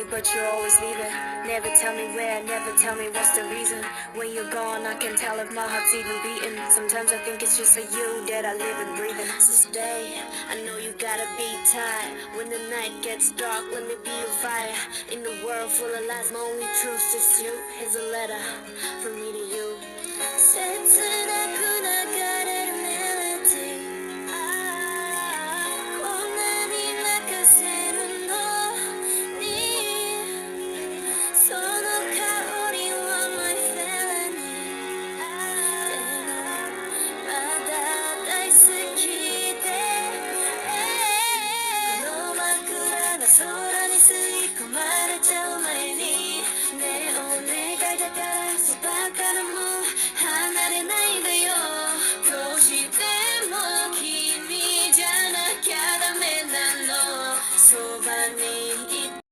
but you're always leaving. Never tell me where, never tell me what's the reason. When you're gone, I can tell if my heart's even beating. Sometimes I think it's just for you that I live and breathe in. So stay, I know you gotta be tired. When the night gets dark, let me be your fire. In the world full of lies, my only truth's just you. Here's a letter from me to you.切なく流れるメロディーこんなに泣かせるのにその香りは my felony でもまだ大好きでこの真っ暗な空に吸い込まれちゃう前にねえお願いだからそばからも離れない